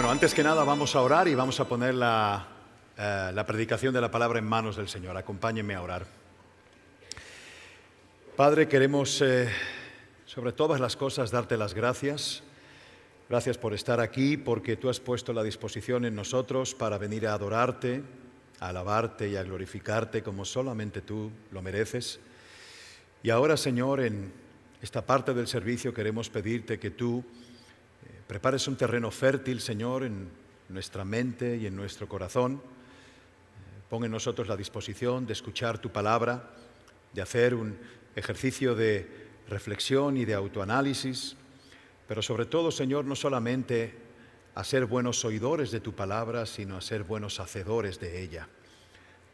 Bueno, antes que nada vamos a orar y vamos a poner la predicación de la palabra en manos del Señor. Acompáñenme a orar. Padre, queremos sobre todas las cosas darte las gracias. Gracias por estar aquí, porque tú has puesto la disposición en nosotros para venir a adorarte, a alabarte y a glorificarte como solamente tú lo mereces. Y ahora, Señor, en esta parte del servicio queremos pedirte que tú prepares un terreno fértil, Señor, en nuestra mente y en nuestro corazón. Pon en nosotros la disposición de escuchar tu palabra, de hacer un ejercicio de reflexión y de autoanálisis, pero sobre todo, Señor, no solamente a ser buenos oidores de tu palabra, sino a ser buenos hacedores de ella.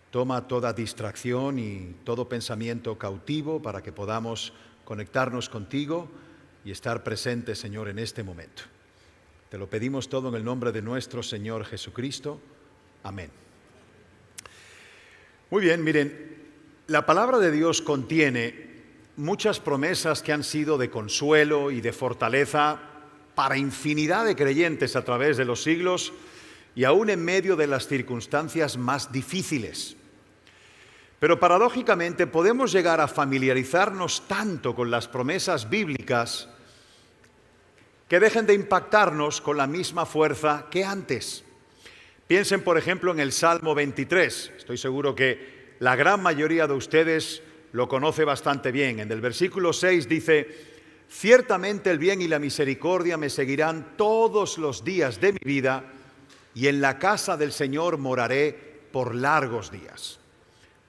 Toma toda distracción y todo pensamiento cautivo para que podamos conectarnos contigo y estar presentes, Señor, en este momento. Te lo pedimos todo en el nombre de nuestro Señor Jesucristo. Amén. Muy bien, miren, la palabra de Dios contiene muchas promesas que han sido de consuelo y de fortaleza para infinidad de creyentes a través de los siglos y aún en medio de las circunstancias más difíciles. Pero paradójicamente podemos llegar a familiarizarnos tanto con las promesas bíblicas que dejen de impactarnos con la misma fuerza que antes. Piensen, por ejemplo, en el Salmo 23. Estoy seguro que la gran mayoría de ustedes lo conoce bastante bien. En el versículo 6 dice: «Ciertamente el bien y la misericordia me seguirán todos los días de mi vida, y en la casa del Señor moraré por largos días».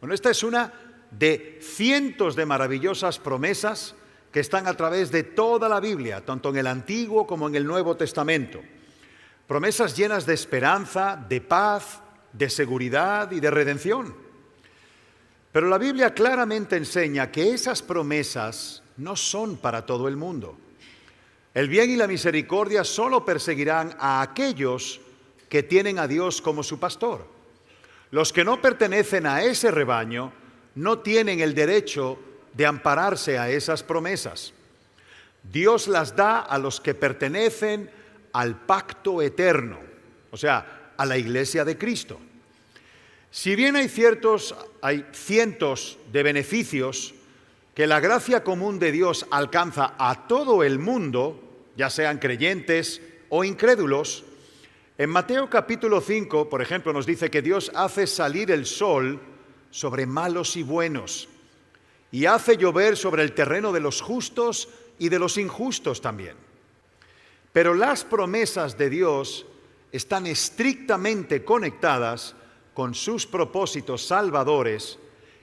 Bueno, esta es una de cientos de maravillosas promesas que están a través de toda la Biblia, tanto en el Antiguo como en el Nuevo Testamento. Promesas llenas de esperanza, de paz, de seguridad y de redención. Pero la Biblia claramente enseña que esas promesas no son para todo el mundo. El bien y la misericordia solo perseguirán a aquellos que tienen a Dios como su pastor. Los que no pertenecen a ese rebaño no tienen el derecho de ampararse a esas promesas. Dios las da a los que pertenecen al pacto eterno, o sea, a la Iglesia de Cristo. Si bien hay cientos de beneficios que la gracia común de Dios alcanza a todo el mundo, ya sean creyentes o incrédulos, en Mateo capítulo 5, por ejemplo, nos dice que Dios hace salir el sol sobre malos y buenos, y hace llover sobre el terreno de los justos y de los injustos también. Pero las promesas de Dios están estrictamente conectadas con sus propósitos salvadores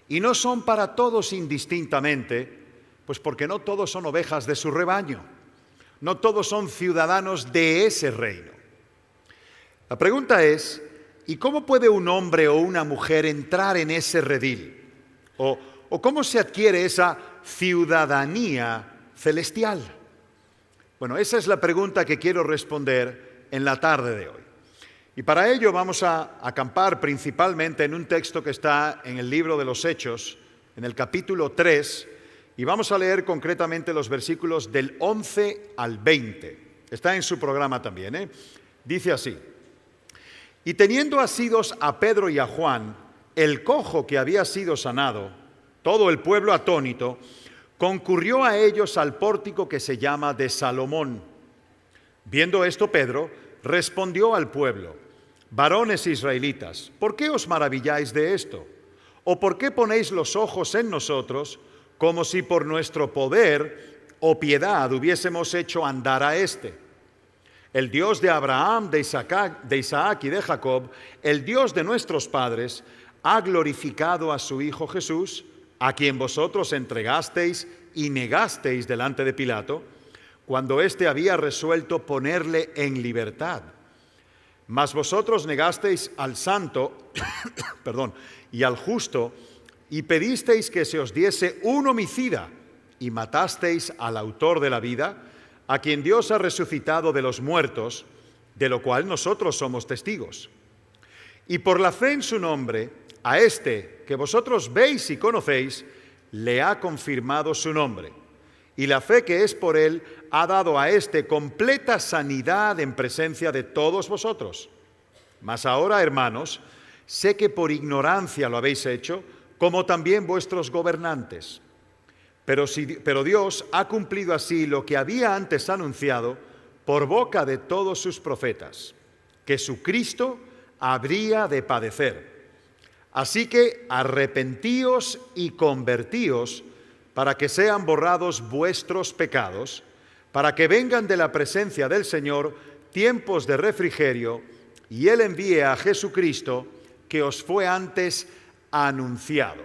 y no son para todos indistintamente, pues porque no todos son ovejas de su rebaño, no todos son ciudadanos de ese reino. La pregunta es, ¿y cómo puede un hombre o una mujer entrar en ese redil? ¿O cómo se adquiere esa ciudadanía celestial? Bueno, esa es la pregunta que quiero responder en la tarde de hoy. Y para ello vamos a acampar principalmente en un texto que está en el libro de los Hechos, en el capítulo 3, y vamos a leer concretamente los versículos del 11 al 20. Está en su programa también, Dice así: «Y teniendo asidos a Pedro y a Juan, el cojo que había sido sanado, todo el pueblo atónito concurrió a ellos al pórtico que se llama de Salomón. Viendo esto, Pedro respondió al pueblo: varones israelitas, ¿por qué os maravilláis de esto? ¿O por qué ponéis los ojos en nosotros, como si por nuestro poder o piedad hubiésemos hecho andar a éste? El Dios de Abraham, de Isaac y de Jacob, el Dios de nuestros padres, ha glorificado a su Hijo Jesús, a quien vosotros entregasteis y negasteis delante de Pilato, cuando éste había resuelto ponerle en libertad. Mas vosotros negasteis al santo y al justo, y pedisteis que se os diese un homicida, y matasteis al autor de la vida, a quien Dios ha resucitado de los muertos, de lo cual nosotros somos testigos. Y por la fe en su nombre, a este que vosotros veis y conocéis, le ha confirmado su nombre, y la fe que es por Él ha dado a éste completa sanidad en presencia de todos vosotros. Mas ahora, hermanos, sé que por ignorancia lo habéis hecho, como también vuestros gobernantes. Pero Dios ha cumplido así lo que había antes anunciado por boca de todos sus profetas, que su Cristo habría de padecer. Así que arrepentíos y convertíos para que sean borrados vuestros pecados, para que vengan de la presencia del Señor tiempos de refrigerio, y Él envíe a Jesucristo, que os fue antes anunciado.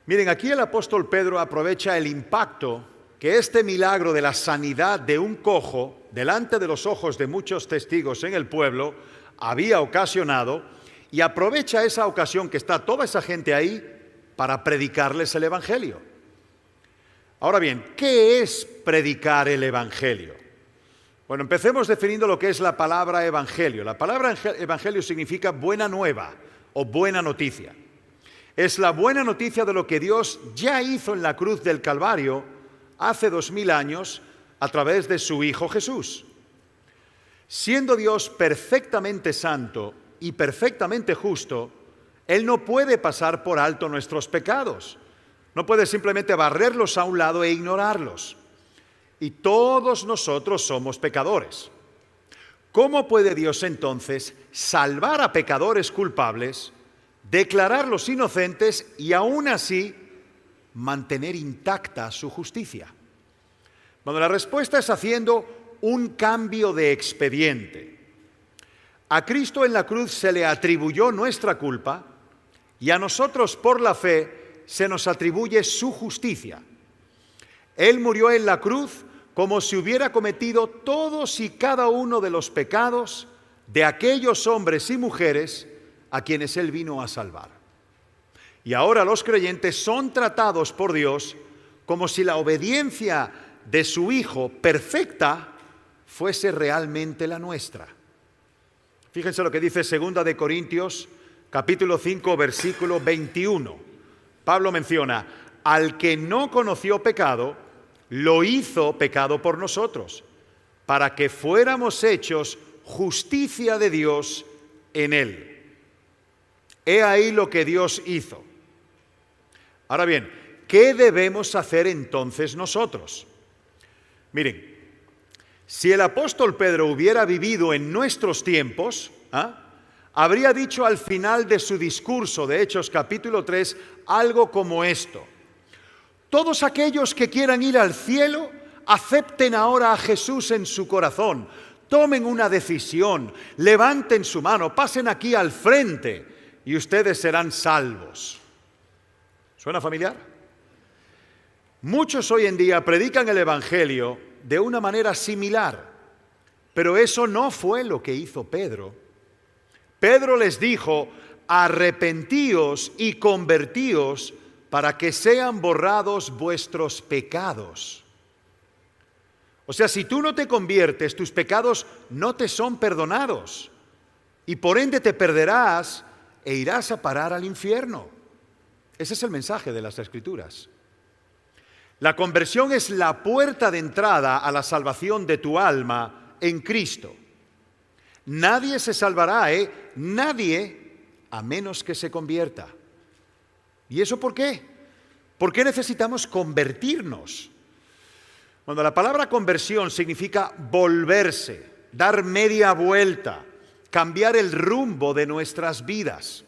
Miren, aquí el apóstol Pedro aprovecha el impacto que este milagro de la sanidad de un cojo, delante de los ojos de muchos testigos en el pueblo, había ocasionado, y aprovecha esa ocasión que está toda esa gente ahí para predicarles el Evangelio. Ahora bien, ¿qué es predicar el Evangelio? Bueno, empecemos definiendo lo que es la palabra Evangelio. La palabra Evangelio significa buena nueva o buena noticia. Es la buena noticia de lo que Dios ya hizo en la cruz del Calvario hace 2000 años a través de su Hijo Jesús. Siendo Dios perfectamente santo y perfectamente justo, Él no puede pasar por alto nuestros pecados. No puede simplemente barrerlos a un lado e ignorarlos. Y todos nosotros somos pecadores. ¿Cómo puede Dios entonces salvar a pecadores culpables, declararlos inocentes y aún así mantener intacta su justicia? Bueno, la respuesta es haciendo un cambio de expediente. A Cristo en la cruz se le atribuyó nuestra culpa y a nosotros por la fe se nos atribuye su justicia. Él murió en la cruz como si hubiera cometido todos y cada uno de los pecados de aquellos hombres y mujeres a quienes Él vino a salvar. Y ahora los creyentes son tratados por Dios como si la obediencia de su Hijo perfecta fuese realmente la nuestra. Fíjense lo que dice 2 de Corintios, capítulo 5, versículo 21. Pablo menciona, al que no conoció pecado, lo hizo pecado por nosotros, para que fuéramos hechos justicia de Dios en él. He ahí lo que Dios hizo. Ahora bien, ¿qué debemos hacer entonces nosotros? Miren, si el apóstol Pedro hubiera vivido en nuestros tiempos, habría dicho al final de su discurso de Hechos capítulo 3 algo como esto: todos aquellos que quieran ir al cielo, acepten ahora a Jesús en su corazón, tomen una decisión, levanten su mano, pasen aquí al frente y ustedes serán salvos. ¿Suena familiar? Muchos hoy en día predican el Evangelio de una manera similar, pero eso no fue lo que hizo Pedro. Pedro les dijo, arrepentíos y convertíos para que sean borrados vuestros pecados. O sea, si tú no te conviertes, tus pecados no te son perdonados y por ende te perderás e irás a parar al infierno. Ese es el mensaje de las Escrituras. La conversión es la puerta de entrada a la salvación de tu alma en Cristo. Nadie se salvará, nadie, a menos que se convierta. ¿Y eso por qué? ¿Por qué necesitamos convertirnos? Cuando la palabra conversión significa volverse, dar media vuelta, cambiar el rumbo de nuestras vidas.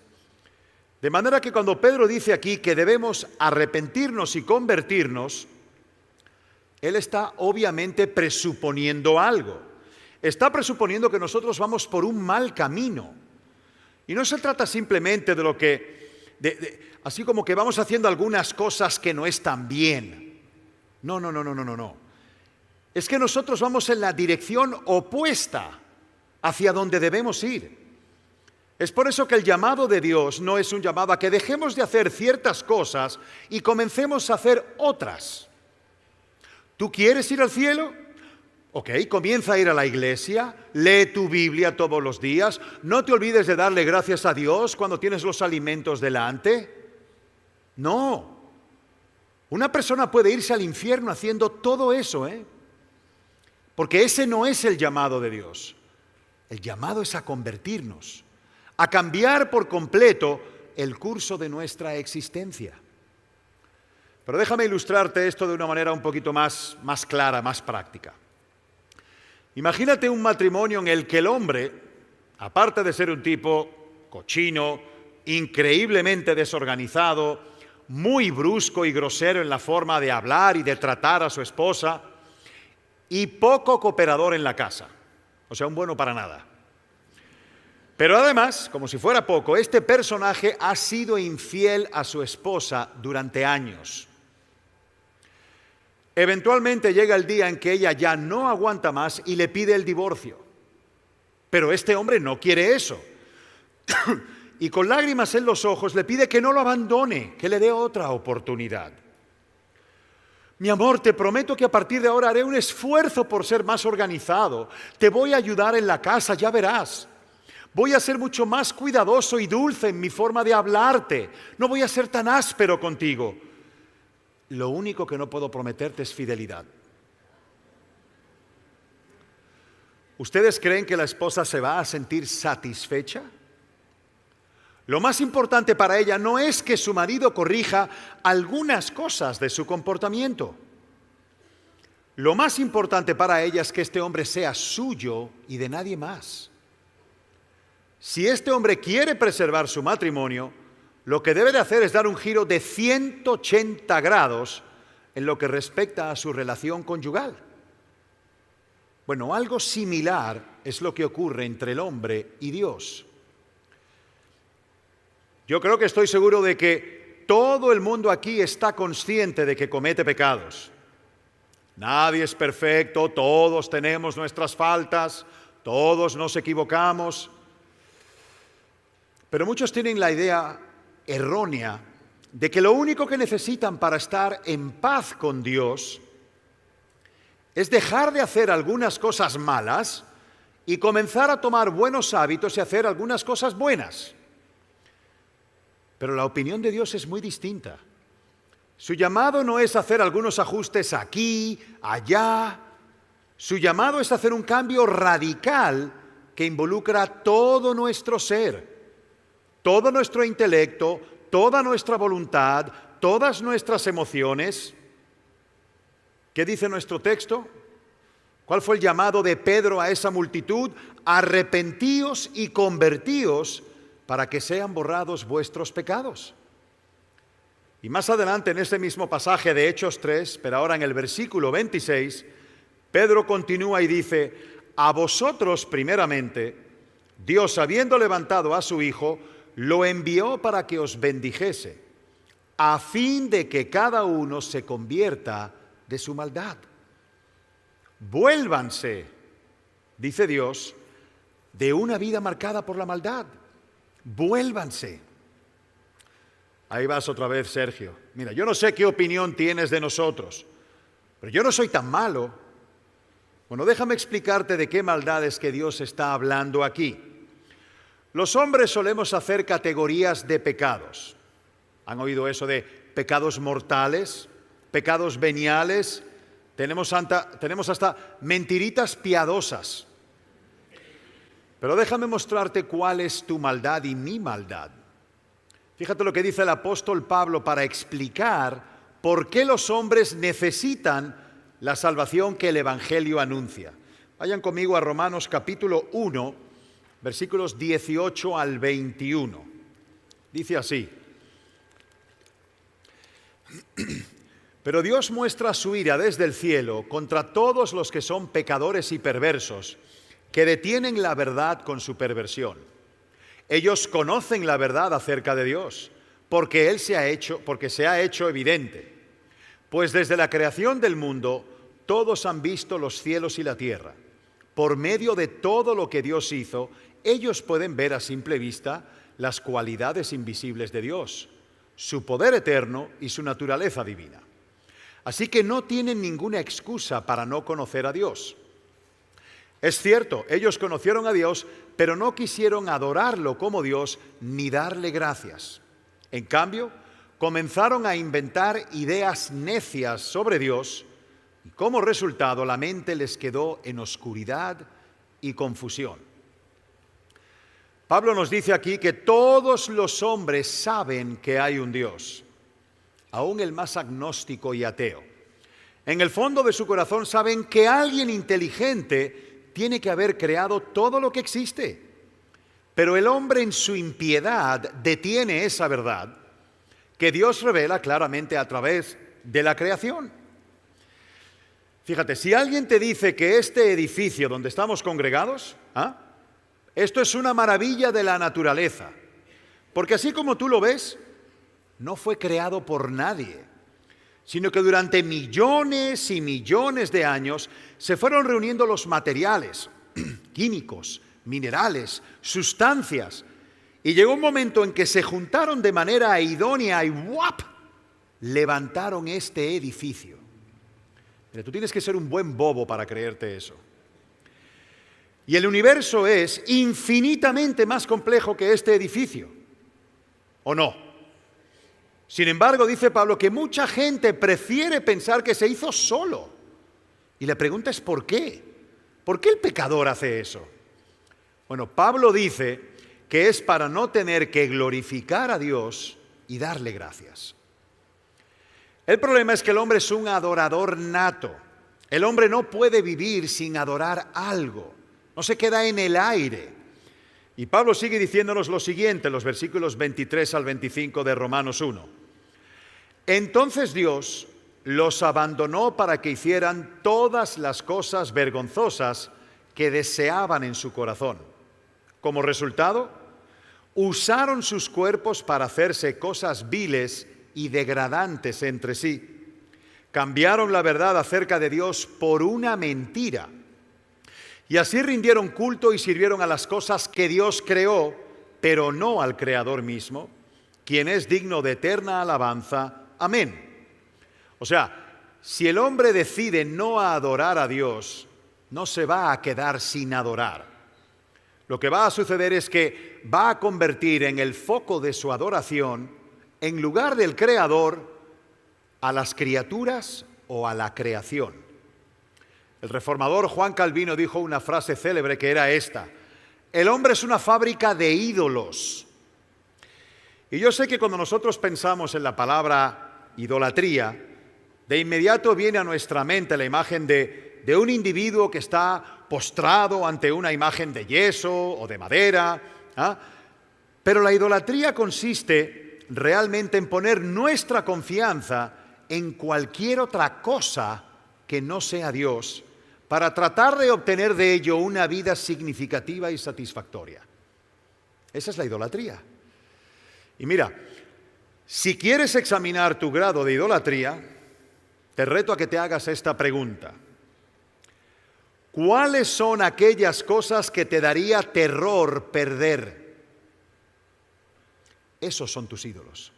De manera que cuando Pedro dice aquí que debemos arrepentirnos y convertirnos, él está obviamente presuponiendo algo. Está presuponiendo que nosotros vamos por un mal camino. Y no se trata simplemente de lo que, así como que vamos haciendo algunas cosas que no están bien. No. Es que nosotros vamos en la dirección opuesta hacia donde debemos ir. Es por eso que el llamado de Dios no es un llamado a que dejemos de hacer ciertas cosas y comencemos a hacer otras. ¿Tú quieres ir al cielo? Ok, comienza a ir a la iglesia, lee tu Biblia todos los días, no te olvides de darle gracias a Dios cuando tienes los alimentos delante. No. Una persona puede irse al infierno haciendo todo eso, porque ese no es el llamado de Dios. El llamado es a convertirnos, a cambiar por completo el curso de nuestra existencia. Pero déjame ilustrarte esto de una manera un poquito más clara, más práctica. Imagínate un matrimonio en el que el hombre, aparte de ser un tipo cochino, increíblemente desorganizado, muy brusco y grosero en la forma de hablar y de tratar a su esposa, y poco cooperador en la casa, o sea, un bueno para nada. Pero además, como si fuera poco, este personaje ha sido infiel a su esposa durante años. Eventualmente llega el día en que ella ya no aguanta más y le pide el divorcio. Pero este hombre no quiere eso. Y con lágrimas en los ojos le pide que no lo abandone, que le dé otra oportunidad. Mi amor, te prometo que a partir de ahora haré un esfuerzo por ser más organizado. Te voy a ayudar en la casa, ya verás. Voy a ser mucho más cuidadoso y dulce en mi forma de hablarte. No voy a ser tan áspero contigo. Lo único que no puedo prometerte es fidelidad. ¿Ustedes creen que la esposa se va a sentir satisfecha? Lo más importante para ella no es que su marido corrija algunas cosas de su comportamiento. Lo más importante para ella es que este hombre sea suyo y de nadie más. Si este hombre quiere preservar su matrimonio, lo que debe de hacer es dar un giro de 180 grados en lo que respecta a su relación conyugal. Bueno, algo similar es lo que ocurre entre el hombre y Dios. Yo creo que estoy seguro de que todo el mundo aquí está consciente de que comete pecados. Nadie es perfecto, todos tenemos nuestras faltas, todos nos equivocamos. Pero muchos tienen la idea errónea de que lo único que necesitan para estar en paz con Dios es dejar de hacer algunas cosas malas y comenzar a tomar buenos hábitos y hacer algunas cosas buenas. Pero la opinión de Dios es muy distinta. Su llamado no es hacer algunos ajustes aquí, allá. Su llamado es hacer un cambio radical que involucra todo nuestro ser, todo nuestro intelecto, toda nuestra voluntad, todas nuestras emociones. ¿Qué dice nuestro texto? ¿Cuál fue el llamado de Pedro a esa multitud? Arrepentíos y convertíos para que sean borrados vuestros pecados. Y más adelante en este mismo pasaje de Hechos 3, pero ahora en el versículo 26, Pedro continúa y dice: a vosotros primeramente, Dios, habiendo levantado a su Hijo, lo envió para que os bendijese, a fin de que cada uno se convierta de su maldad. Vuélvanse, dice Dios, de una vida marcada por la maldad. Vuélvanse. Ahí vas otra vez, Sergio. Mira, yo no sé qué opinión tienes de nosotros, pero yo no soy tan malo. Bueno, déjame explicarte de qué maldades que Dios está hablando aquí. Los hombres solemos hacer categorías de pecados. ¿Han oído eso de pecados mortales, pecados veniales? Tenemos hasta mentiritas piadosas. Pero déjame mostrarte cuál es tu maldad y mi maldad. Fíjate lo que dice el apóstol Pablo para explicar por qué los hombres necesitan la salvación que el Evangelio anuncia. Vayan conmigo a Romanos capítulo 1, versículos 18 al 21. Dice así: pero Dios muestra su ira desde el cielo contra todos los que son pecadores y perversos, que detienen la verdad con su perversión. Ellos conocen la verdad acerca de Dios, porque se ha hecho evidente. Pues desde la creación del mundo, todos han visto los cielos y la tierra. Por medio de todo lo que Dios hizo, ellos pueden ver a simple vista las cualidades invisibles de Dios, su poder eterno y su naturaleza divina. Así que no tienen ninguna excusa para no conocer a Dios. Es cierto, ellos conocieron a Dios, pero no quisieron adorarlo como Dios ni darle gracias. En cambio, comenzaron a inventar ideas necias sobre Dios y como resultado la mente les quedó en oscuridad y confusión. Pablo nos dice aquí que todos los hombres saben que hay un Dios, aún el más agnóstico y ateo. En el fondo de su corazón saben que alguien inteligente tiene que haber creado todo lo que existe. Pero el hombre en su impiedad detiene esa verdad que Dios revela claramente a través de la creación. Fíjate, si alguien te dice que este edificio donde estamos congregados, esto es una maravilla de la naturaleza, porque así como tú lo ves, no fue creado por nadie, sino que durante millones y millones de años se fueron reuniendo los materiales químicos, minerales, sustancias, y llegó un momento en que se juntaron de manera idónea y ¡guap!, levantaron este edificio. Pero tú tienes que ser un buen bobo para creerte eso. Y el universo es infinitamente más complejo que este edificio, ¿o no? Sin embargo, dice Pablo que mucha gente prefiere pensar que se hizo solo. Y la pregunta es ¿por qué? ¿Por qué el pecador hace eso? Bueno, Pablo dice que es para no tener que glorificar a Dios y darle gracias. El problema es que el hombre es un adorador nato. El hombre no puede vivir sin adorar algo. No se queda en el aire. Y Pablo sigue diciéndonos lo siguiente, los versículos 23 al 25 de Romanos 1. Entonces Dios los abandonó para que hicieran todas las cosas vergonzosas que deseaban en su corazón. Como resultado, usaron sus cuerpos para hacerse cosas viles y degradantes entre sí. Cambiaron la verdad acerca de Dios por una mentira. Y así rindieron culto y sirvieron a las cosas que Dios creó, pero no al Creador mismo, quien es digno de eterna alabanza. Amén. O sea, si el hombre decide no adorar a Dios, no se va a quedar sin adorar. Lo que va a suceder es que va a convertir en el foco de su adoración, en lugar del Creador, a las criaturas o a la creación. El reformador Juan Calvino dijo una frase célebre que era esta: el hombre es una fábrica de ídolos. Y yo sé que cuando nosotros pensamos en la palabra idolatría, de inmediato viene a nuestra mente la imagen de un individuo que está postrado ante una imagen de yeso o de madera. Pero la idolatría consiste realmente en poner nuestra confianza en cualquier otra cosa que no sea Dios, para tratar de obtener de ello una vida significativa y satisfactoria. Esa es la idolatría. Y mira, si quieres examinar tu grado de idolatría, te reto a que te hagas esta pregunta. ¿Cuáles son aquellas cosas que te daría terror perder? Esos son tus ídolos.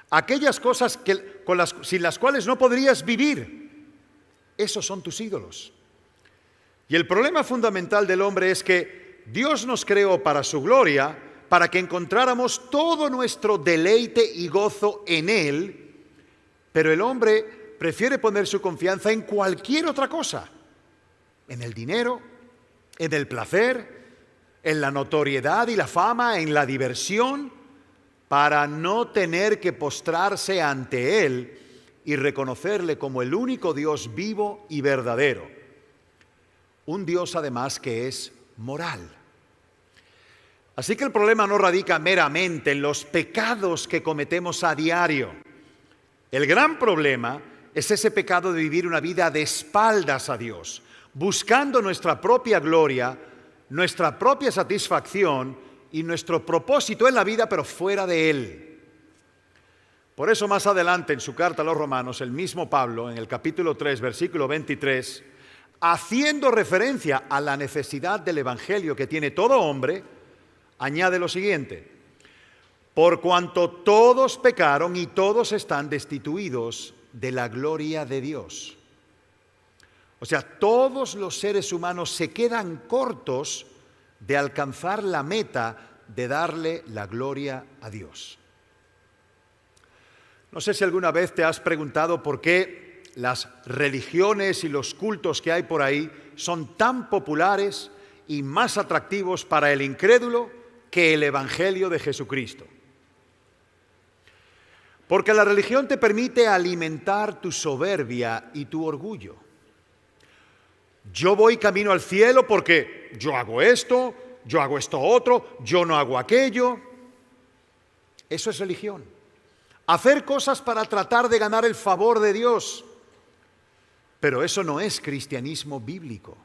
Aquellas cosas sin las cuales no podrías vivir. Esos son tus ídolos. Y el problema fundamental del hombre es que Dios nos creó para su gloria, para que encontráramos todo nuestro deleite y gozo en Él, pero el hombre prefiere poner su confianza en cualquier otra cosa, en el dinero, en el placer, en la notoriedad y la fama, en la diversión, para no tener que postrarse ante Él y reconocerle como el único Dios vivo y verdadero. Un Dios además que es moral. Así que el problema no radica meramente en los pecados que cometemos a diario. El gran problema es ese pecado de vivir una vida de espaldas a Dios, buscando nuestra propia gloria, nuestra propia satisfacción y nuestro propósito en la vida, pero fuera de Él. Por eso más adelante en su carta a los Romanos, el mismo Pablo, en el capítulo 3, versículo 23, haciendo referencia a la necesidad del Evangelio que tiene todo hombre, añade lo siguiente: por cuanto todos pecaron y todos están destituidos de la gloria de Dios. O sea, todos los seres humanos se quedan cortos de alcanzar la meta de darle la gloria a Dios. No sé si alguna vez te has preguntado por qué las religiones y los cultos que hay por ahí son tan populares y más atractivos para el incrédulo que el Evangelio de Jesucristo. Porque la religión te permite alimentar tu soberbia y tu orgullo. Yo voy camino al cielo porque yo hago esto otro, yo no hago aquello. Eso es religión. Hacer cosas para tratar de ganar el favor de Dios. Pero eso no es cristianismo bíblico.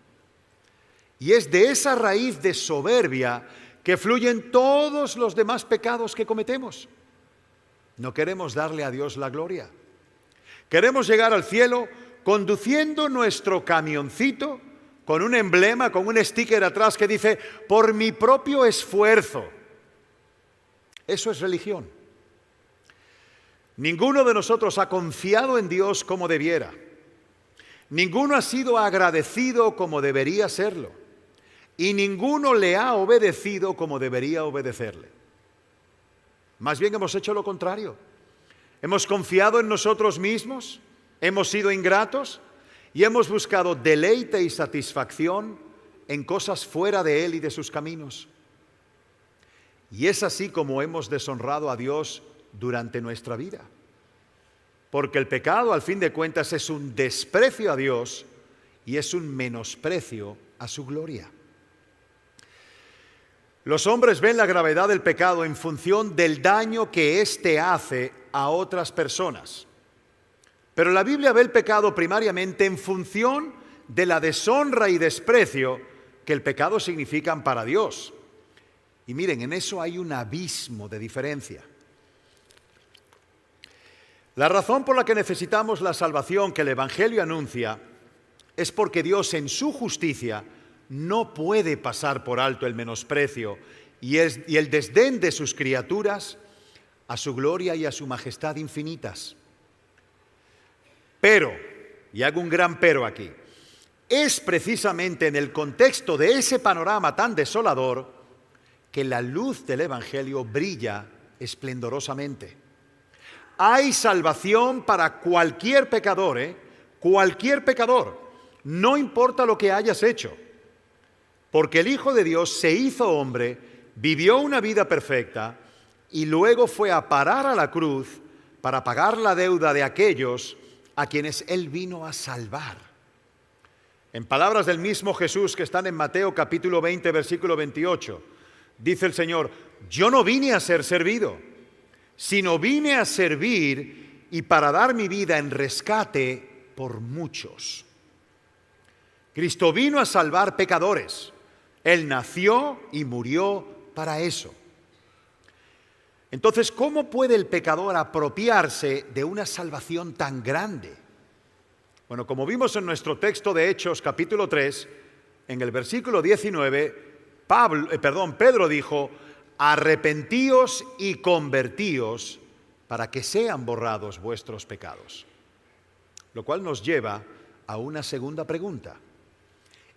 Y es de esa raíz de soberbia que fluyen todos los demás pecados que cometemos. No queremos darle a Dios la gloria. Queremos llegar al cielo conduciendo nuestro camioncito con un emblema, con un sticker atrás que dice, por mi propio esfuerzo. Eso es religión. Ninguno de nosotros ha confiado en Dios como debiera. Ninguno ha sido agradecido como debería serlo. Y ninguno le ha obedecido como debería obedecerle. Más bien hemos hecho lo contrario. Hemos confiado en nosotros mismos, hemos sido ingratos y hemos buscado deleite y satisfacción en cosas fuera de Él y de sus caminos. Y es así como hemos deshonrado a Dios durante nuestra vida. Porque el pecado, al fin de cuentas, es un desprecio a Dios y es un menosprecio a su gloria. Los hombres ven la gravedad del pecado en función del daño que éste hace a otras personas. Pero la Biblia ve el pecado primariamente en función de la deshonra y desprecio que el pecado significan para Dios. Y miren, en eso hay un abismo de diferencia. La razón por la que necesitamos la salvación que el Evangelio anuncia es porque Dios en su justicia no puede pasar por alto el menosprecio y el desdén de sus criaturas a su gloria y a su majestad infinitas. Pero, y hago un gran pero aquí, es precisamente en el contexto de ese panorama tan desolador que la luz del Evangelio brilla esplendorosamente. Hay salvación para cualquier pecador, cualquier pecador, no importa lo que hayas hecho. Porque el Hijo de Dios se hizo hombre, vivió una vida perfecta y luego fue a parar a la cruz para pagar la deuda de aquellos a quienes Él vino a salvar. En palabras del mismo Jesús que están en Mateo capítulo 20, versículo 28, dice el Señor, yo no vine a ser servido, sino vine a servir y para dar mi vida en rescate por muchos. Cristo vino a salvar pecadores. Él nació y murió para eso. Entonces, ¿cómo puede el pecador apropiarse de una salvación tan grande? Bueno, como vimos en nuestro texto de Hechos, capítulo 3, en el versículo 19, Pedro dijo, arrepentíos y convertíos para que sean borrados vuestros pecados. Lo cual nos lleva a una segunda pregunta.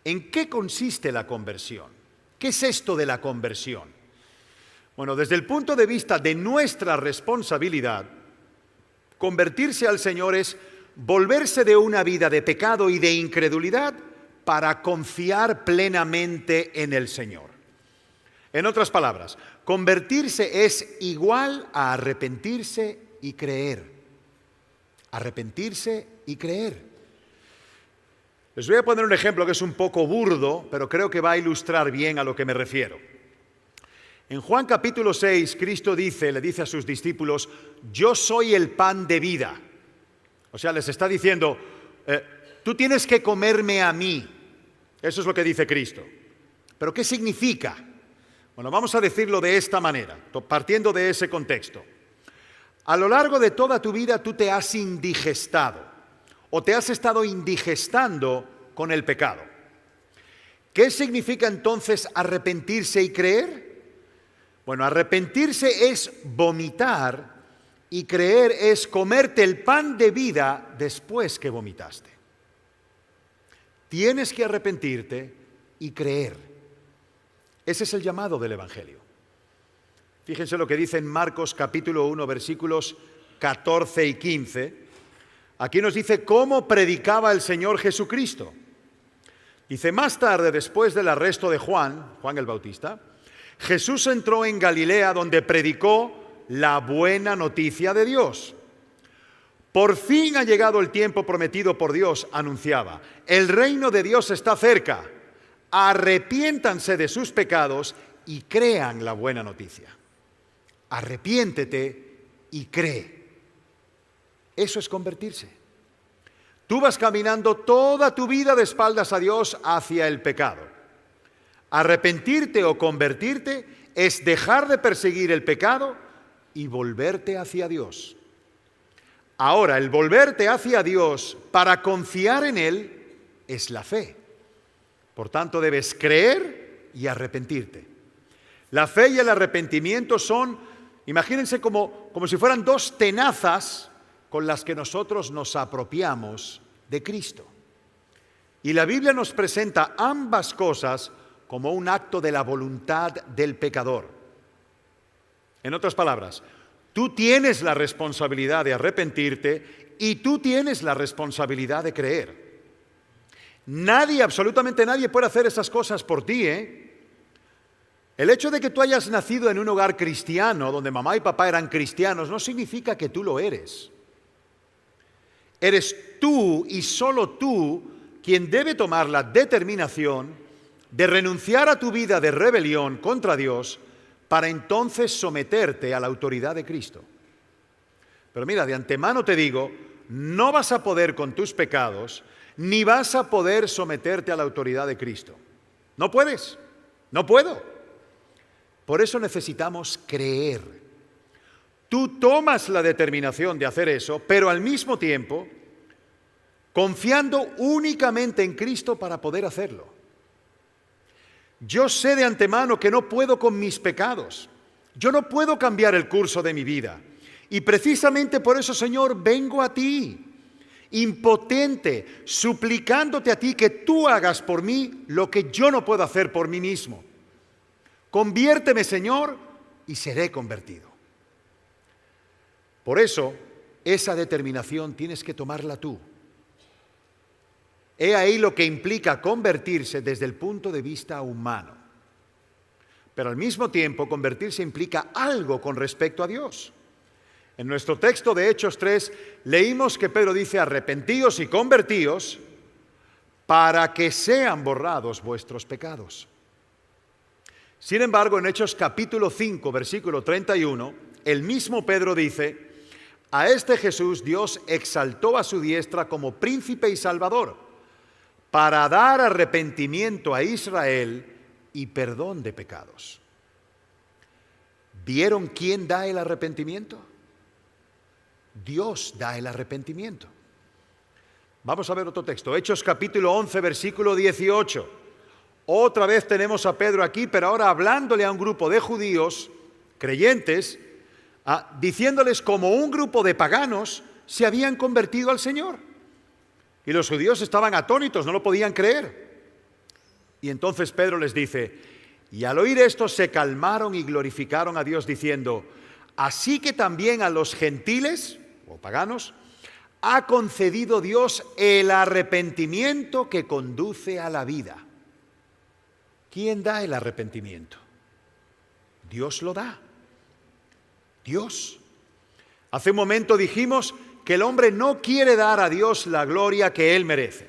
¿En qué consiste la conversión? ¿Qué es esto de la conversión? Bueno, desde el punto de vista de nuestra responsabilidad, convertirse al Señor es volverse de una vida de pecado y de incredulidad para confiar plenamente en el Señor. En otras palabras, convertirse es igual a arrepentirse y creer. Arrepentirse y creer. Les voy a poner un ejemplo que es un poco burdo, pero creo que va a ilustrar bien a lo que me refiero. En Juan capítulo 6, Cristo le dice a sus discípulos, yo soy el pan de vida. O sea, les está diciendo, tú tienes que comerme a mí. Eso es lo que dice Cristo. ¿Pero qué significa? Bueno, vamos a decirlo de esta manera, partiendo de ese contexto. A lo largo de toda tu vida tú te has indigestado. O te has estado indigestando con el pecado. ¿Qué significa entonces arrepentirse y creer? Bueno, arrepentirse es vomitar y creer es comerte el pan de vida después que vomitaste. Tienes que arrepentirte y creer. Ese es el llamado del Evangelio. Fíjense lo que dice en Marcos capítulo 1, versículos 14 y 15, aquí nos dice cómo predicaba el Señor Jesucristo. Dice, más tarde, después del arresto de Juan el Bautista, Jesús entró en Galilea donde predicó la buena noticia de Dios. Por fin ha llegado el tiempo prometido por Dios, anunciaba. El reino de Dios está cerca. Arrepiéntanse de sus pecados y crean la buena noticia. Arrepiéntete y cree. Eso es convertirse. Tú vas caminando toda tu vida de espaldas a Dios hacia el pecado. Arrepentirte o convertirte es dejar de perseguir el pecado y volverte hacia Dios. Ahora, el volverte hacia Dios para confiar en Él es la fe. Por tanto, debes creer y arrepentirte. La fe y el arrepentimiento son, imagínense como si fueran dos tenazas con las que nosotros nos apropiamos de Cristo. Y la Biblia nos presenta ambas cosas como un acto de la voluntad del pecador. En otras palabras, tú tienes la responsabilidad de arrepentirte y tú tienes la responsabilidad de creer. Nadie, absolutamente nadie puede hacer esas cosas por ti, El hecho de que tú hayas nacido en un hogar cristiano, donde mamá y papá eran cristianos, no significa que tú lo eres. Eres tú y solo tú quien debe tomar la determinación de renunciar a tu vida de rebelión contra Dios para entonces someterte a la autoridad de Cristo. Pero mira, de antemano te digo, no vas a poder con tus pecados, ni vas a poder someterte a la autoridad de Cristo. No puedes, no puedo. Por eso necesitamos creer. Tú tomas la determinación de hacer eso, pero al mismo tiempo confiando únicamente en Cristo para poder hacerlo. Yo sé de antemano que no puedo con mis pecados. Yo no puedo cambiar el curso de mi vida. Y precisamente por eso, Señor, vengo a ti, impotente, suplicándote a ti que tú hagas por mí lo que yo no puedo hacer por mí mismo. Conviérteme, Señor, y seré convertido. Por eso, esa determinación tienes que tomarla tú. He ahí lo que implica convertirse desde el punto de vista humano. Pero al mismo tiempo, convertirse implica algo con respecto a Dios. En nuestro texto de Hechos 3 leímos que Pedro dice, arrepentíos y convertíos para que sean borrados vuestros pecados. Sin embargo, en Hechos capítulo 5, versículo 31, el mismo Pedro dice, a este Jesús Dios exaltó a su diestra como príncipe y salvador, para dar arrepentimiento a Israel y perdón de pecados. ¿Vieron quién da el arrepentimiento? Dios da el arrepentimiento. Vamos a ver otro texto, Hechos capítulo 11, versículo 18. Otra vez tenemos a Pedro aquí, pero ahora hablándole a un grupo de judíos creyentes, diciéndoles como un grupo de paganos se habían convertido al Señor. Y los judíos estaban atónitos, no lo podían creer. Y entonces Pedro les dice, y al oír esto se calmaron y glorificaron a Dios diciendo, así que también a los gentiles, o paganos, ha concedido Dios el arrepentimiento que conduce a la vida. ¿Quién da el arrepentimiento? Dios lo da. Dios. Hace un momento dijimos que el hombre no quiere dar a Dios la gloria que Él merece.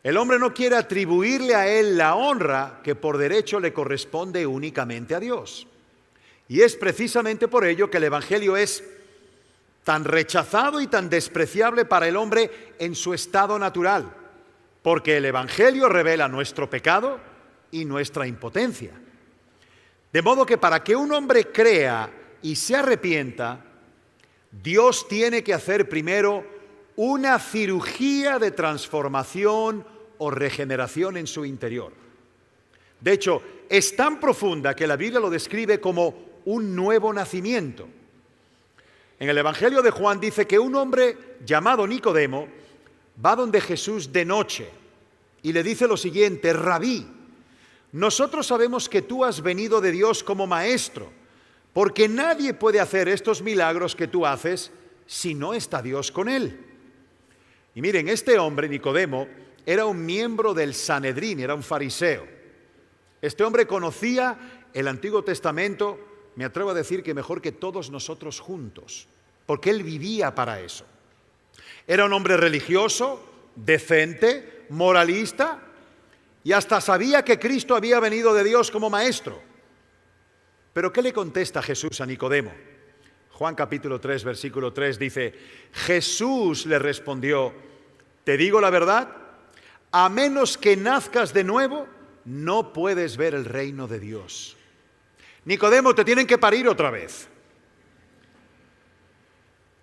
El hombre no quiere atribuirle a Él la honra que por derecho le corresponde únicamente a Dios. Y es precisamente por ello que el Evangelio es tan rechazado y tan despreciable para el hombre en su estado natural, porque el Evangelio revela nuestro pecado y nuestra impotencia. De modo que para que un hombre crea y se arrepienta, Dios tiene que hacer primero una cirugía de transformación o regeneración en su interior. De hecho, es tan profunda que la Biblia lo describe como un nuevo nacimiento. En el Evangelio de Juan dice que un hombre llamado Nicodemo va donde Jesús de noche y le dice lo siguiente, Rabí, nosotros sabemos que tú has venido de Dios como maestro, porque nadie puede hacer estos milagros que tú haces si no está Dios con él. Y miren, este hombre, Nicodemo, era un miembro del Sanedrín, era un fariseo. Este hombre conocía el Antiguo Testamento, me atrevo a decir que mejor que todos nosotros juntos, porque él vivía para eso. Era un hombre religioso, decente, moralista, y hasta sabía que Cristo había venido de Dios como maestro. Pero ¿qué le contesta Jesús a Nicodemo? Juan capítulo 3, versículo 3 dice, Jesús le respondió, te digo la verdad, a menos que nazcas de nuevo, no puedes ver el reino de Dios. Nicodemo, te tienen que parir otra vez.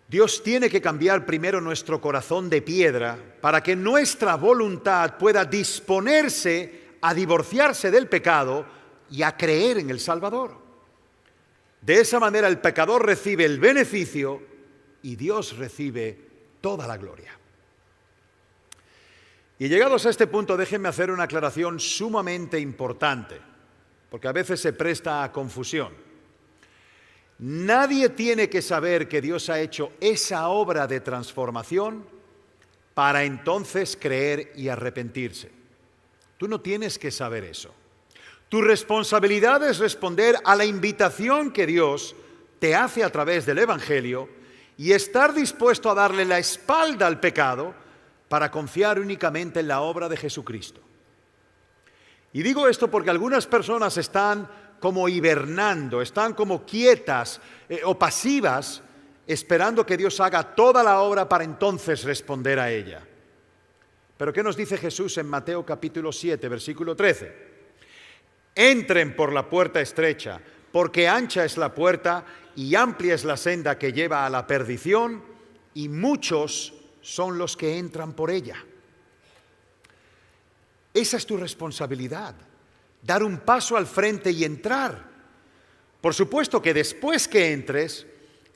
Dios tiene que cambiar primero nuestro corazón de piedra para que nuestra voluntad pueda disponerse a divorciarse del pecado y a creer en el Salvador. De esa manera el pecador recibe el beneficio y Dios recibe toda la gloria. Y llegados a este punto, déjenme hacer una aclaración sumamente importante, porque a veces se presta a confusión. Nadie tiene que saber que Dios ha hecho esa obra de transformación para entonces creer y arrepentirse. Tú no tienes que saber eso. Tu responsabilidad es responder a la invitación que Dios te hace a través del Evangelio y estar dispuesto a darle la espalda al pecado para confiar únicamente en la obra de Jesucristo. Y digo esto porque algunas personas están como hibernando, están como quietas o pasivas, esperando que Dios haga toda la obra para entonces responder a ella. Pero ¿qué nos dice Jesús en Mateo capítulo 7, versículo 13? Entren por la puerta estrecha, porque ancha es la puerta y amplia es la senda que lleva a la perdición, y muchos son los que entran por ella. Esa es tu responsabilidad, dar un paso al frente y entrar. Por supuesto que después que entres,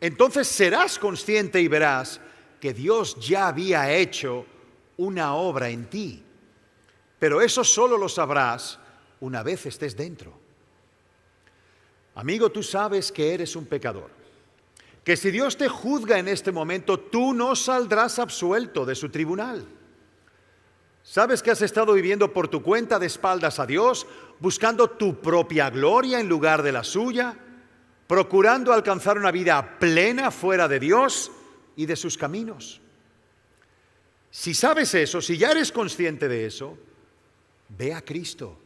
entonces serás consciente y verás que Dios ya había hecho una obra en ti. Pero eso solo lo sabrás una vez estés dentro. Amigo, tú sabes que eres un pecador, que si Dios te juzga en este momento, tú no saldrás absuelto de su tribunal. Sabes que has estado viviendo por tu cuenta de espaldas a Dios, buscando tu propia gloria en lugar de la suya, procurando alcanzar una vida plena fuera de Dios y de sus caminos. Si sabes eso, si ya eres consciente de eso, ve a Cristo.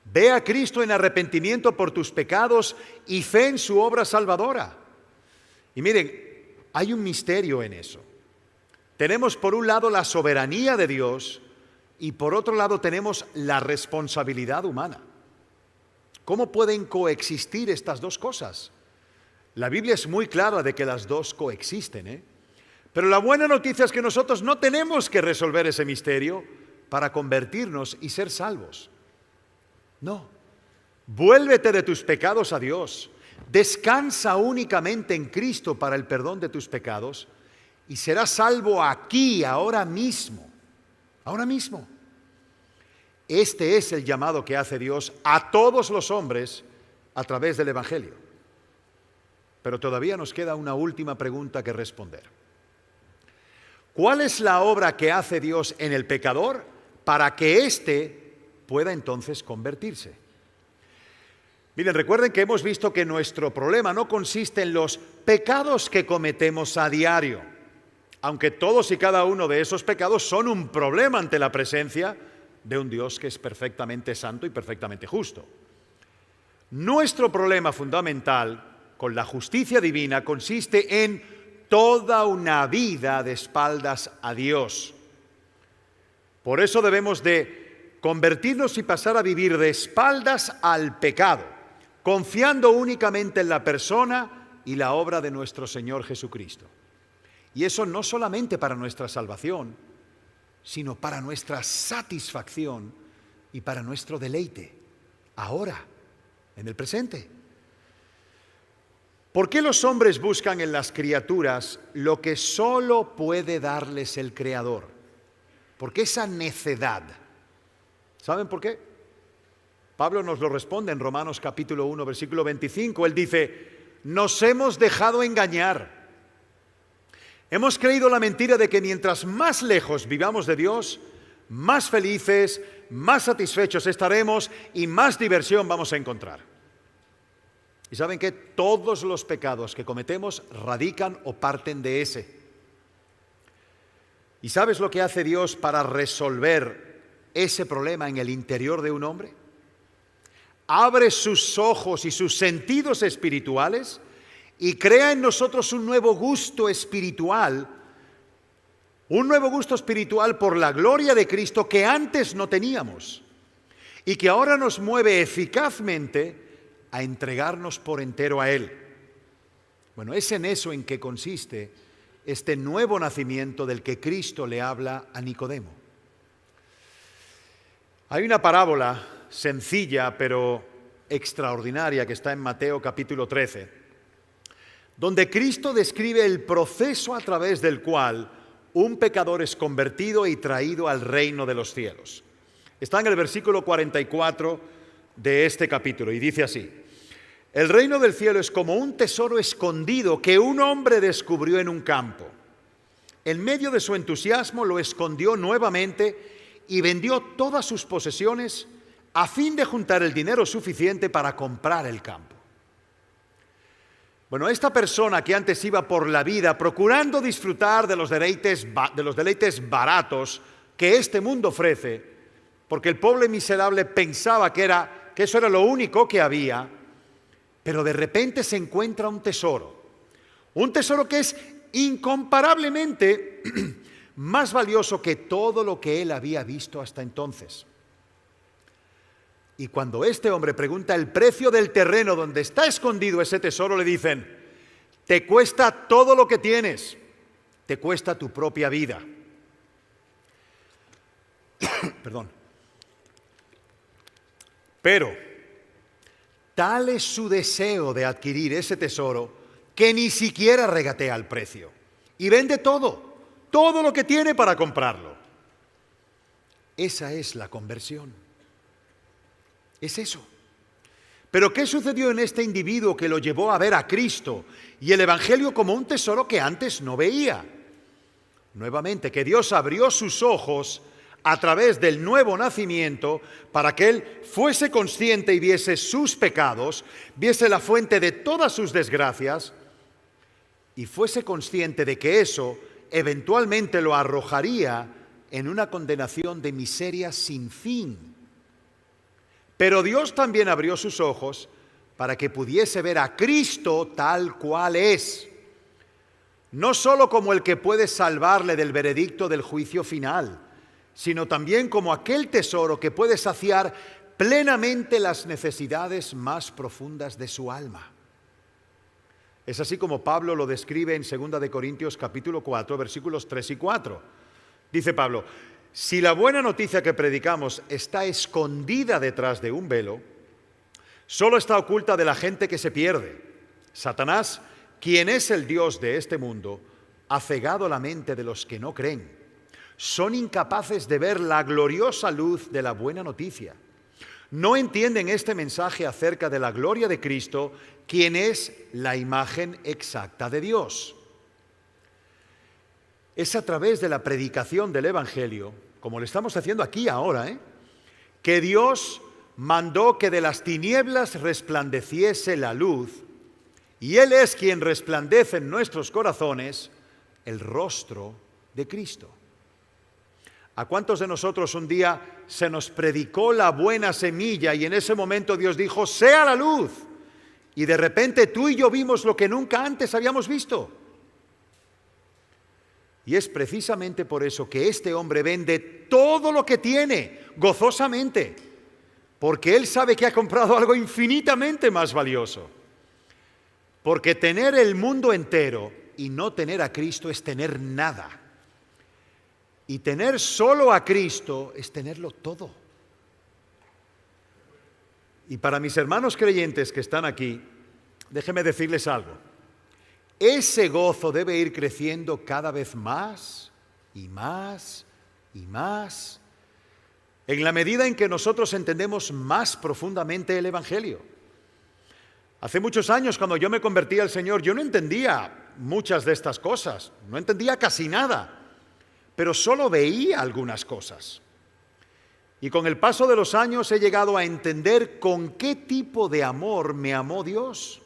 Ve a Cristo en arrepentimiento por tus pecados y fe en su obra salvadora. Y miren, hay un misterio en eso. Tenemos por un lado la soberanía de Dios y por otro lado tenemos la responsabilidad humana. ¿Cómo pueden coexistir estas dos cosas? La Biblia es muy clara de que las dos coexisten, Pero la buena noticia es que nosotros no tenemos que resolver ese misterio para convertirnos y ser salvos. No, vuélvete de tus pecados a Dios, descansa únicamente en Cristo para el perdón de tus pecados y serás salvo aquí, ahora mismo. Ahora mismo. Este es el llamado que hace Dios a todos los hombres a través del Evangelio. Pero todavía nos queda una última pregunta que responder. ¿Cuál es la obra que hace Dios en el pecador para que éste pueda entonces convertirse? Miren, recuerden que hemos visto que nuestro problema no consiste en los pecados que cometemos a diario, aunque todos y cada uno de esos pecados son un problema ante la presencia de un Dios que es perfectamente santo y perfectamente justo. Nuestro problema fundamental con la justicia divina consiste en toda una vida de espaldas a Dios. Por eso debemos de convertirnos y pasar a vivir de espaldas al pecado, confiando únicamente en la persona y la obra de nuestro Señor Jesucristo. Y eso no solamente para nuestra salvación, sino para nuestra satisfacción y para nuestro deleite, ahora, en el presente. ¿Por qué los hombres buscan en las criaturas lo que solo puede darles el Creador? ¿Por qué esa necedad? ¿Saben por qué? Pablo nos lo responde en Romanos capítulo 1, versículo 25. Él dice, nos hemos dejado engañar. Hemos creído la mentira de que mientras más lejos vivamos de Dios, más felices, más satisfechos estaremos y más diversión vamos a encontrar. Y saben que todos los pecados que cometemos radican o parten de ese. ¿Y sabes lo que hace Dios para resolver ese problema en el interior de un hombre? Abre sus ojos y sus sentidos espirituales y crea en nosotros un nuevo gusto espiritual por la gloria de Cristo que antes no teníamos y que ahora nos mueve eficazmente a entregarnos por entero a Él. Bueno, es en eso en que consiste este nuevo nacimiento del que Cristo le habla a Nicodemo. Hay una parábola sencilla pero extraordinaria que está en Mateo capítulo 13, donde Cristo describe el proceso a través del cual un pecador es convertido y traído al reino de los cielos. Está en el versículo 44 de este capítulo y dice así: el reino del cielo es como un tesoro escondido que un hombre descubrió en un campo. En medio de su entusiasmo lo escondió nuevamente y vendió todas sus posesiones a fin de juntar el dinero suficiente para comprar el campo. Bueno, esta persona que antes iba por la vida procurando disfrutar de los deleites baratos que este mundo ofrece, porque el pobre miserable pensaba que eso era lo único que había, pero de repente se encuentra un tesoro que es incomparablemente más valioso que todo lo que él había visto hasta entonces. Y cuando este hombre pregunta el precio del terreno donde está escondido ese tesoro, le dicen: te cuesta todo lo que tienes, te cuesta tu propia vida. Perdón. Pero tal es su deseo de adquirir ese tesoro que ni siquiera regatea el precio y vende todo lo que tiene para comprarlo. Esa es la conversión. Es eso. Pero ¿qué sucedió en este individuo que lo llevó a ver a Cristo y el Evangelio como un tesoro que antes no veía? Nuevamente, que Dios abrió sus ojos a través del nuevo nacimiento para que él fuese consciente y viese sus pecados, viese la fuente de todas sus desgracias y fuese consciente de que eso eventualmente lo arrojaría en una condenación de miseria sin fin. Pero Dios también abrió sus ojos para que pudiese ver a Cristo tal cual es, no solo como el que puede salvarle del veredicto del juicio final, sino también como aquel tesoro que puede saciar plenamente las necesidades más profundas de su alma. Es así como Pablo lo describe en 2 de Corintios capítulo 4, versículos 3 y 4. Dice Pablo: si la buena noticia que predicamos está escondida detrás de un velo, solo está oculta de la gente que se pierde. Satanás, quien es el Dios de este mundo, ha cegado la mente de los que no creen. Son incapaces de ver la gloriosa luz de la buena noticia. No entienden este mensaje acerca de la gloria de Cristo, quien es la imagen exacta de Dios. Es a través de la predicación del Evangelio, como le estamos haciendo aquí ahora, que Dios mandó que de las tinieblas resplandeciese la luz, y Él es quien resplandece en nuestros corazones el rostro de Cristo. ¿A cuántos de nosotros un día se nos predicó la buena semilla y en ese momento Dios dijo: sea la luz? Y de repente tú y yo vimos lo que nunca antes habíamos visto. Y es precisamente por eso que este hombre vende todo lo que tiene gozosamente, porque él sabe que ha comprado algo infinitamente más valioso. Porque tener el mundo entero y no tener a Cristo es tener nada. Y tener solo a Cristo es tenerlo todo. Y para mis hermanos creyentes que están aquí, déjenme decirles algo. Ese gozo debe ir creciendo cada vez más y más y más, en la medida en que nosotros entendemos más profundamente el Evangelio. Hace muchos años, cuando yo me convertí al Señor, yo no entendía muchas de estas cosas, no entendía casi nada, pero solo veía algunas cosas. Y con el paso de los años he llegado a entender con qué tipo de amor me amó Dios.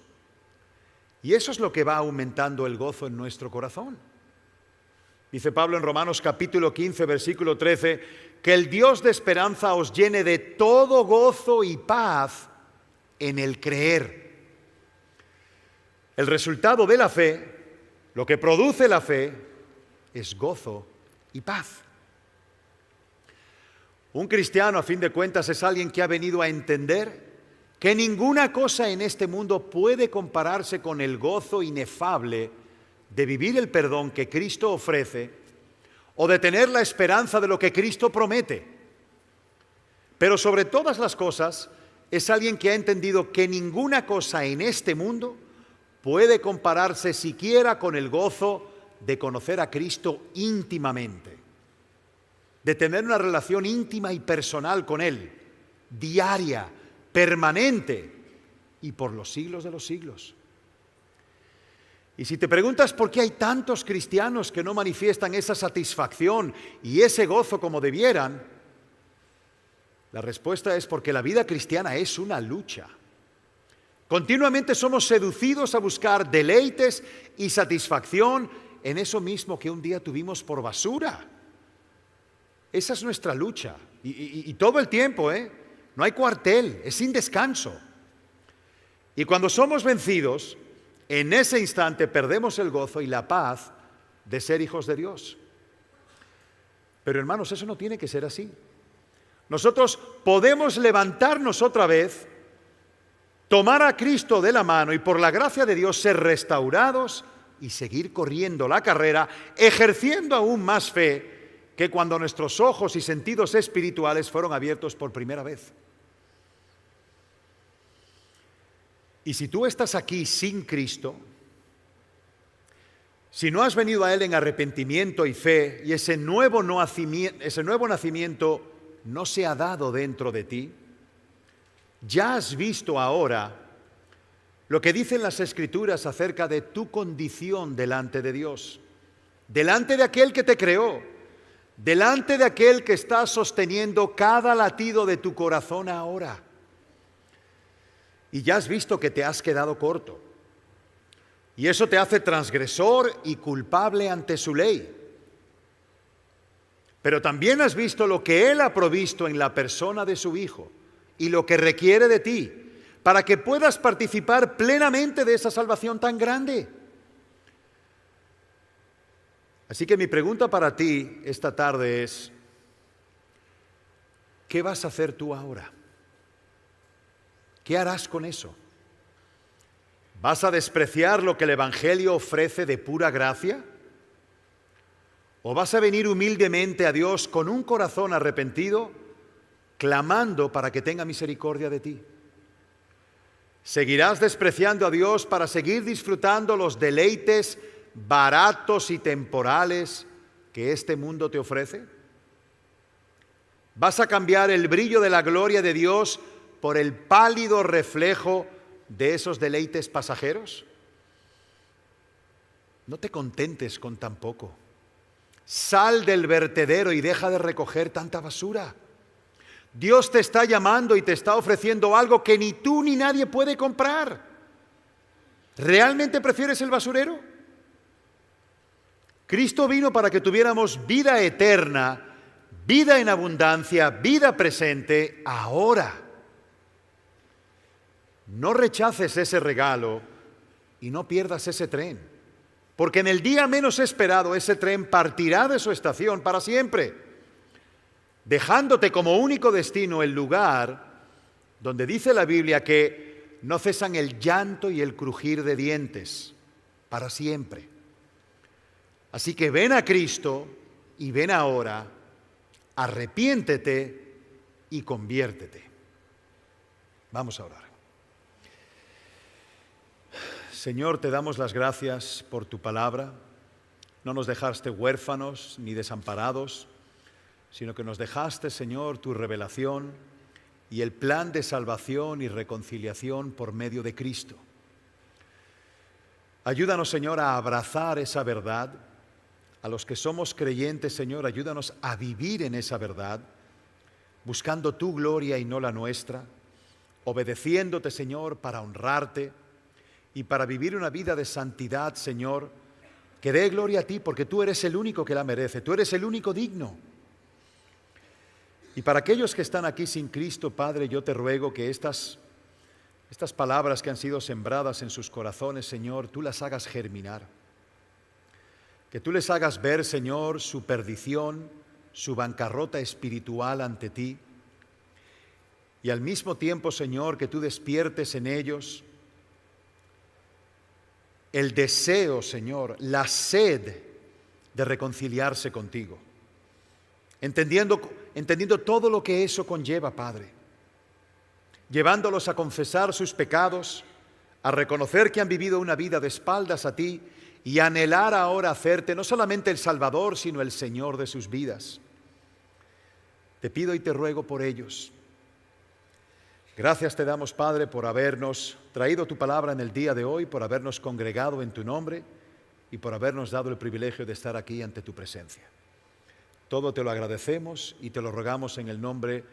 Y eso es lo que va aumentando el gozo en nuestro corazón. Dice Pablo en Romanos capítulo 15, versículo 13, que el Dios de esperanza os llene de todo gozo y paz en el creer. El resultado de la fe, lo que produce la fe, es gozo y paz. Un cristiano, a fin de cuentas, es alguien que ha venido a entender que ninguna cosa en este mundo puede compararse con el gozo inefable de vivir el perdón que Cristo ofrece o de tener la esperanza de lo que Cristo promete. Pero sobre todas las cosas, es alguien que ha entendido que ninguna cosa en este mundo puede compararse siquiera con el gozo de conocer a Cristo íntimamente, de tener una relación íntima y personal con Él, diaria, permanente y por los siglos de los siglos. Y si te preguntas por qué hay tantos cristianos que no manifiestan esa satisfacción y ese gozo como debieran, la respuesta es porque la vida cristiana es una lucha. Continuamente somos seducidos a buscar deleites y satisfacción en eso mismo que un día tuvimos por basura. Esa es nuestra lucha. Y todo el tiempo, no hay cuartel, es sin descanso. Y cuando somos vencidos, en ese instante perdemos el gozo y la paz de ser hijos de Dios. Pero hermanos, eso no tiene que ser así. Nosotros podemos levantarnos otra vez, tomar a Cristo de la mano y por la gracia de Dios ser restaurados y seguir corriendo la carrera, ejerciendo aún más fe que cuando nuestros ojos y sentidos espirituales fueron abiertos por primera vez. Y si tú estás aquí sin Cristo, si no has venido a Él en arrepentimiento y fe, y ese nuevo nacimiento no se ha dado dentro de ti, ya has visto ahora lo que dicen las Escrituras acerca de tu condición delante de Dios, delante de aquel que te creó, delante de aquel que está sosteniendo cada latido de tu corazón ahora. Y ya has visto que te has quedado corto. Y eso te hace transgresor y culpable ante su ley. Pero también has visto lo que Él ha provisto en la persona de su Hijo y lo que requiere de ti para que puedas participar plenamente de esa salvación tan grande. Así que mi pregunta para ti esta tarde es, ¿qué vas a hacer tú ahora? ¿Qué harás con eso? ¿Vas a despreciar lo que el Evangelio ofrece de pura gracia? ¿O vas a venir humildemente a Dios con un corazón arrepentido, clamando para que tenga misericordia de ti? ¿Seguirás despreciando a Dios para seguir disfrutando los deleites baratos y temporales que este mundo te ofrece? ¿Vas a cambiar el brillo de la gloria de Dios por el pálido reflejo de esos deleites pasajeros? No te contentes con tan poco. Sal del vertedero y deja de recoger tanta basura. Dios te está llamando y te está ofreciendo algo que ni tú ni nadie puede comprar. ¿Realmente prefieres el basurero? Cristo vino para que tuviéramos vida eterna, vida en abundancia, vida presente, ahora. No rechaces ese regalo y no pierdas ese tren, porque en el día menos esperado ese tren partirá de su estación para siempre, dejándote como único destino el lugar donde dice la Biblia que no cesan el llanto y el crujir de dientes para siempre. Así que ven a Cristo y ven ahora, arrepiéntete y conviértete. Vamos a orar. Señor, te damos las gracias por tu palabra. No nos dejaste huérfanos ni desamparados, sino que nos dejaste, Señor, tu revelación y el plan de salvación y reconciliación por medio de Cristo. Ayúdanos, Señor, a abrazar esa verdad. A los que somos creyentes, Señor, ayúdanos a vivir en esa verdad, buscando tu gloria y no la nuestra, obedeciéndote, Señor, para honrarte y para vivir una vida de santidad, Señor, que dé gloria a ti, porque tú eres el único que la merece, tú eres el único digno. Y para aquellos que están aquí sin Cristo, Padre, yo te ruego que estas palabras que han sido sembradas en sus corazones, Señor, tú las hagas germinar. Que tú les hagas ver, Señor, su perdición, su bancarrota espiritual ante ti. Y al mismo tiempo, Señor, que tú despiertes en ellos el deseo, Señor, la sed de reconciliarse contigo. Entendiendo todo lo que eso conlleva, Padre. Llevándolos a confesar sus pecados, a reconocer que han vivido una vida de espaldas a ti y anhelar ahora hacerte no solamente el Salvador, sino el Señor de sus vidas. Te pido y te ruego por ellos. Gracias te damos, Padre, por habernos traído tu palabra en el día de hoy, por habernos congregado en tu nombre y por habernos dado el privilegio de estar aquí ante tu presencia. Todo te lo agradecemos y te lo rogamos en el nombre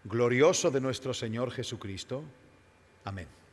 glorioso de nuestro Señor Jesucristo. Amén.